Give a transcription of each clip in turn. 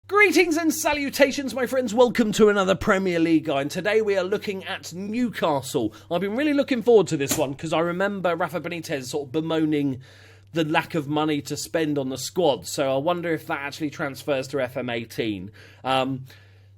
Greetings and salutations, my friends. Welcome to another Premier League guide. And today we are looking at Newcastle. I've been really looking forward to this one because I remember Rafa Benitez sort of bemoaning the lack of money to spend on the squad. So I wonder if that actually transfers to FM18.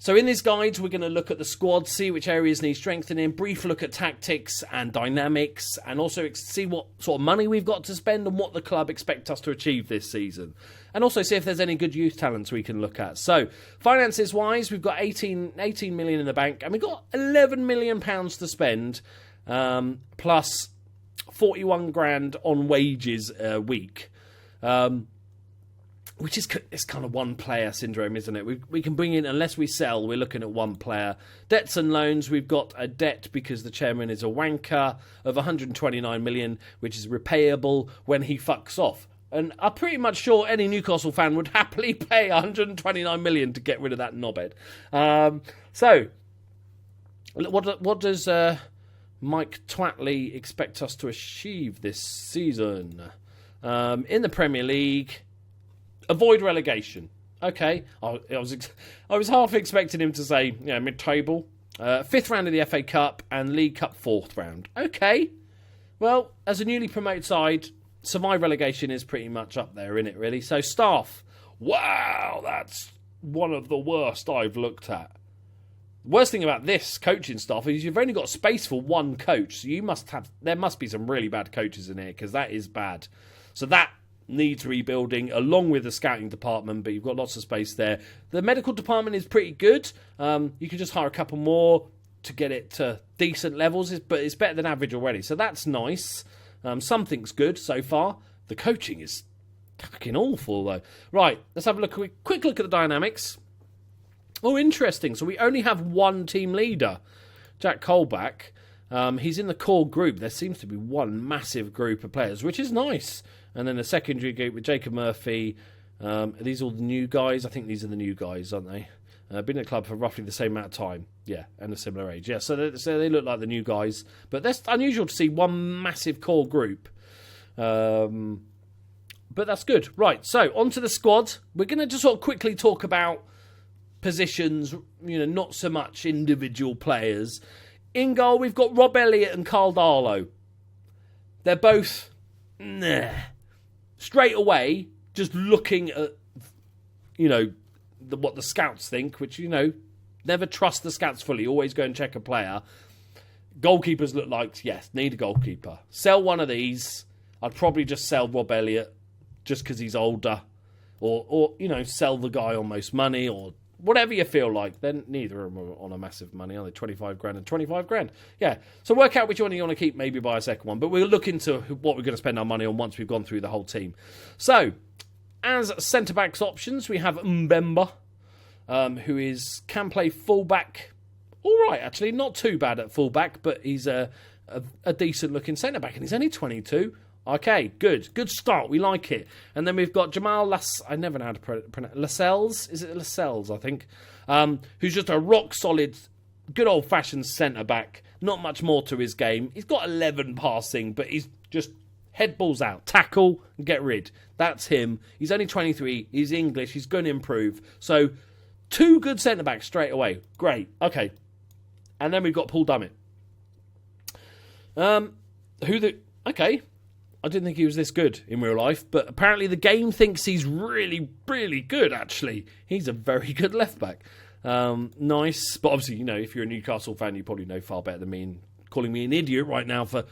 So in this guide, we're going to look at the squad, see which areas need strengthening, brief look at tactics and dynamics, and also see what sort of money we've got to spend and what the club expect us to achieve this season. And also see if there's any good youth talents we can look at. So, finances-wise, we've got 18 million in the bank, and we've got £11 million to spend, plus 41 grand on wages a week. Which is it's kind of one player syndrome, isn't it? We can bring in, unless we sell, we're looking at one player. Debts and loans, we've got a debt because the chairman is a wanker of 129 million, which is repayable when he fucks off. And I'm pretty much sure any Newcastle fan would happily pay 129 million to get rid of that knobhead. So, what does Mike Twatley expect us to achieve this season? In the Premier League, avoid relegation. Okay, I was half expecting him to say, mid-table. 5th round of the FA Cup and League Cup 4th round. Okay, well, as a newly promoted side, survive relegation is pretty much up there, isn't it, really? So staff, wow, that's one of the worst I've looked at. Worst thing about this coaching staff is you've only got space for one coach, so there must be some really bad coaches in here, because that is bad. So that needs rebuilding, along with the scouting department, but you've got lots of space there. The medical department is pretty good. You can just hire a couple more to get it to decent levels, but it's better than average already, so that's nice. Something's good so far. The coaching is fucking awful, though. Right, let's have a quick look at the dynamics. Oh, interesting. So we only have one team leader, Jack Colback. He's in the core group. There seems to be one massive group of players, which is nice. And then a secondary group with Jacob Murphy. Are these all the new guys? I think these are the new guys, aren't they? Been at the club for roughly the same amount of time. Yeah, and a similar age. Yeah, so they look like the new guys. But that's unusual to see one massive core group. But that's good. Right, so onto the squad. We're going to just sort of quickly talk about positions, not so much individual players. In goal, we've got Rob Elliott and Carl Darlow. They're both straight away, just looking at, what the scouts think, which, never trust the scouts fully. Always go and check a player. Goalkeepers look like, yes, need a goalkeeper. Sell one of these. I'd probably just sell Rob Elliott just because he's older. Or sell the guy on most money or whatever you feel like. Then neither of them are on a massive money, are they? 25 grand and 25 grand. Yeah. So work out which one you want to keep, maybe buy a second one. But we'll look into what we're going to spend our money on once we've gone through the whole team. So, as centre-backs options, we have Mbemba, who can play full-back. All right, actually. Not too bad at full-back, but he's a decent-looking centre-back, and he's only 22. Okay, good. Good start. We like it. And then we've got Jamal I never know how to pronounce Lascelles. Is it Lascelles, I think? Who's just a rock-solid, good old-fashioned centre-back. Not much more to his game. He's got 11 passing, but he's just head balls out, tackle, and get rid. That's him. He's only 23. He's English. He's going to improve. So, 2 good centre-backs straight away. Great. Okay. And then we've got Paul Dummett. Okay. I didn't think he was this good in real life, but apparently the game thinks he's really, really good, actually. He's a very good left-back. Nice. But obviously, if you're a Newcastle fan, you probably know far better than me and calling me an idiot right now for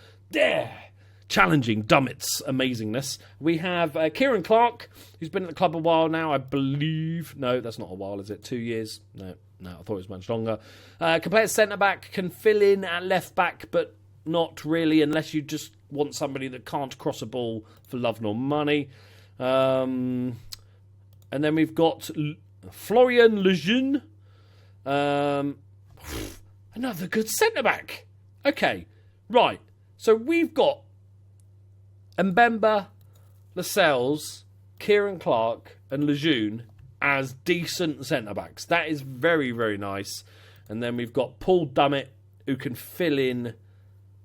challenging Dummett's amazingness. We have Kieran Clark, who's been at the club a while now, I believe. No, that's not a while, is it? 2 years? No, I thought it was much longer. Can play as centre-back, can fill in at left-back, but not really, unless you just want somebody that can't cross a ball for love nor money. And then we've got Florian Lejeune. Another good centre-back. Okay, right. So we've got Mbemba, Lascelles, Kieran Clark and Lejeune as decent centre-backs. That is very, very nice. And then we've got Paul Dummett, who can fill in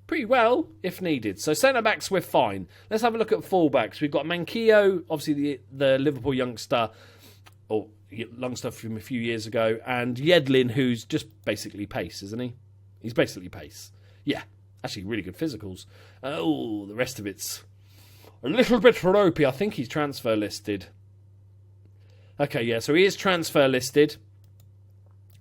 pretty well if needed. So centre-backs, we're fine. Let's have a look at full-backs. We've got Manquillo, obviously the Liverpool youngster, or youngster from a few years ago, and Yedlin, who's just basically pace, isn't he? He's basically pace. Yeah, actually really good physicals. The rest of it's a little bit ropey. I think he's transfer listed. Okay, yeah, so he is transfer listed.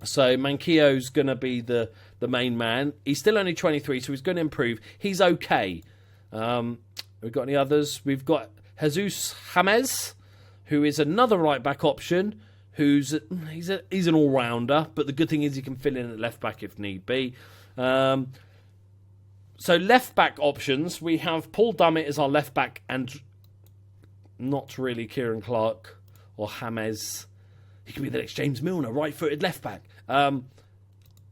So Manquillo's going to be the main man. He's still only 23, so he's going to improve. He's okay. We've got any others? We've got Jesus James, who is another right-back option. He's an all-rounder, but the good thing is he can fill in at left-back if need be. So left-back options, we have Paul Dummett as our left-back, and not really Kieran Clark or James. He could be the next James Milner, right-footed left-back.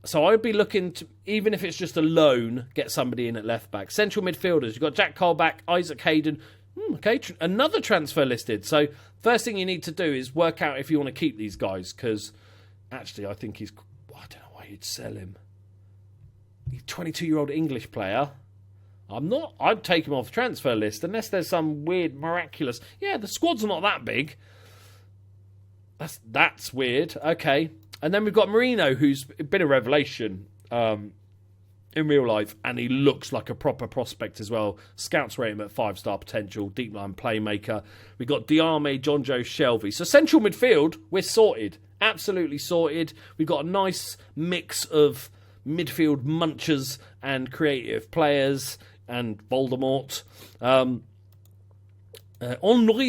So I'd be looking to, even if it's just a loan, get somebody in at left-back. Central midfielders, you've got Jack Colback, Isaac Hayden. Okay, another transfer listed. So first thing you need to do is work out if you want to keep these guys, because actually I think I don't know why you'd sell him. He's a 22-year-old English player. I'd take him off the transfer list unless there's some weird, miraculous... Yeah, the squad's not that big. That's weird. Okay. And then we've got Marino, who's been a revelation in real life, and he looks like a proper prospect as well. Scouts rate him at 5-star potential, deep line playmaker. We've got Diame, John Joe Shelby. So central midfield, we're sorted. Absolutely sorted. We've got a nice mix of midfield munchers and creative players and Voldemort. Henri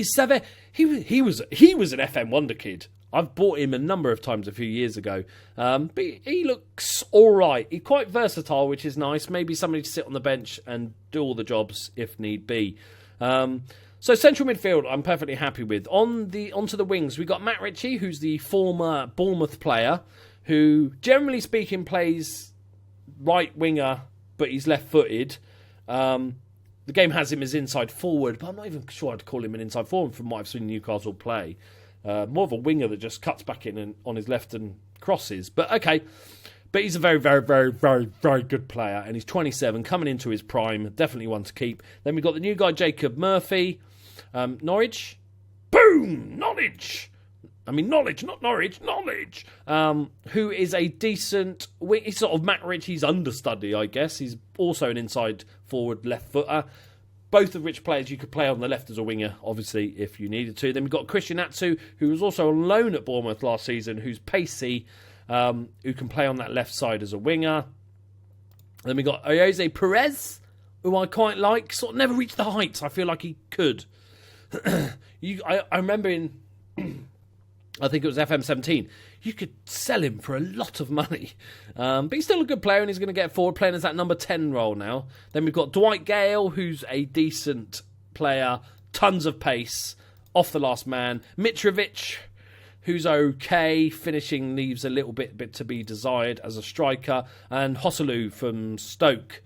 Savet, he was an FM wonder kid. I've bought him a number of times a few years ago. But he looks all right. He's quite versatile, which is nice. Maybe somebody to sit on the bench and do all the jobs if need be. So central midfield, I'm perfectly happy with. Onto the wings, we've got Matt Ritchie, who's the former Bournemouth player, who, generally speaking, plays right winger, but he's left-footed. The game has him as inside forward, but I'm not even sure I'd call him an inside forward from what I've seen Newcastle play. More of a winger that just cuts back in and on his left and crosses. But okay. But he's a very, very, very, very, very good player. And he's 27, coming into his prime. Definitely one to keep. Then we've got the new guy, Jacob Murphy. Norwich. Boom! Knowledge! I mean, knowledge, not Norwich. Knowledge! Who is a decent... He's sort of Matt Ritchie's understudy, I guess. He's also an inside forward left footer. Both of which players you could play on the left as a winger, obviously, if you needed to. Then we've got Christian Atsu, who was also on loan at Bournemouth last season, who's pacey, who can play on that left side as a winger. Then we've got Jose Perez, who I quite like. Sort of never reached the heights. I feel like he could. I remember in... I think it was FM18. You could sell him for a lot of money. But he's still a good player, and he's going to get forward, playing as that number 10 role now. Then we've got Dwight Gale, who's a decent player, tons of pace, off the last man. Mitrovic, who's okay, finishing leaves a little bit to be desired as a striker. And Hosselu from Stoke.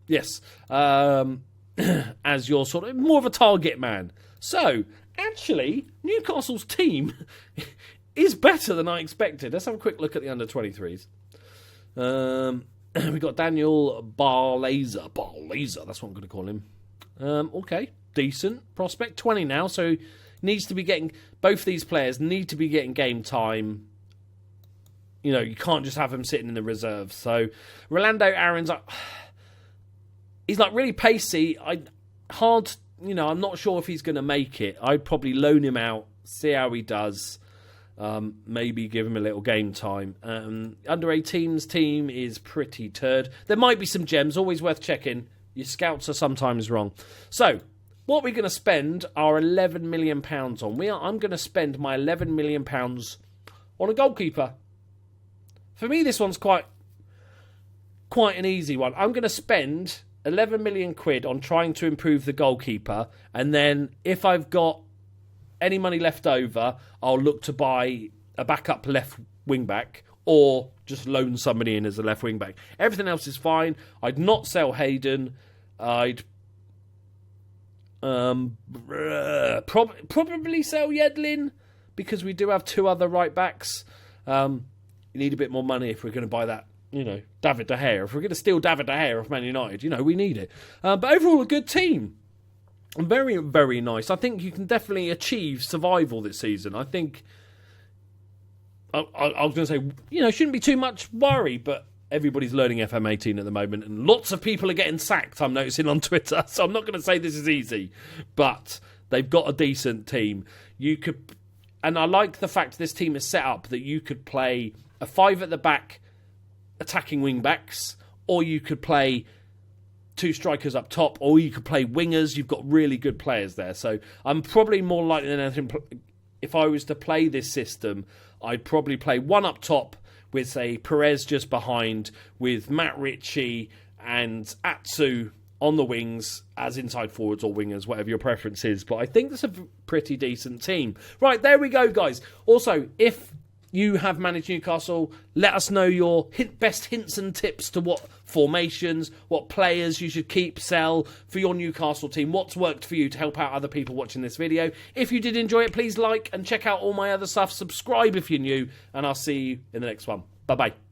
Yes. As your sort of more of a target man. So... Actually, Newcastle's team is better than I expected. Let's have a quick look at the under-23s. We've got Daniel Barlaser. Barlaser, that's what I'm going to call him. Okay, decent prospect. 20 now, so needs to be getting... Both these players need to be getting game time. You know, you can't just have them sitting in the reserves. So, Rolando Aaron's... he's like really pacey. I'm not sure if he's going to make it. I'd probably loan him out, see how he does, maybe give him a little game time. Under 18's team is pretty turd. There might be some gems, always worth checking. Your scouts are sometimes wrong. So, what we're going to spend our £11 million on. I'm going to spend my £11 million on a goalkeeper. For me, this one's quite an easy one. I'm going to spend... 11 million quid on trying to improve the goalkeeper, and then if I've got any money left over, I'll look to buy a backup left wing back or just loan somebody in as a left wing back. Everything else is fine. I'd not sell Hayden. I'd probably sell Yedlin because we do have two other right backs. You need a bit more money if we're going to buy that. David De Gea. If we're going to steal David De Gea off Man United, we need it. But overall, a good team. Very, very nice. I think you can definitely achieve survival this season. I think I was going to say, shouldn't be too much worry, but everybody's learning FM18 at the moment, and lots of people are getting sacked, I'm noticing on Twitter, so I'm not going to say this is easy, but they've got a decent team. And I like the fact this team is set up that you could play a 5 at the back attacking wing-backs, or you could play 2 strikers up top, or you could play wingers. You've got really good players there, so I'm probably more likely than anything, if I was to play this system, I'd probably play 1 up top, with, say, Perez just behind, with Matt Ritchie and Atsu on the wings as inside forwards or wingers, whatever your preference is. But I think that's a pretty decent team. Right, there we go, guys. Also, if you have managed Newcastle, let us know your best hints and tips to what formations, what players you should keep, sell for your Newcastle team. What's worked for you to help out other people watching this video. If you did enjoy it, please like and check out all my other stuff. Subscribe if you're new, and I'll see you in the next one. Bye-bye.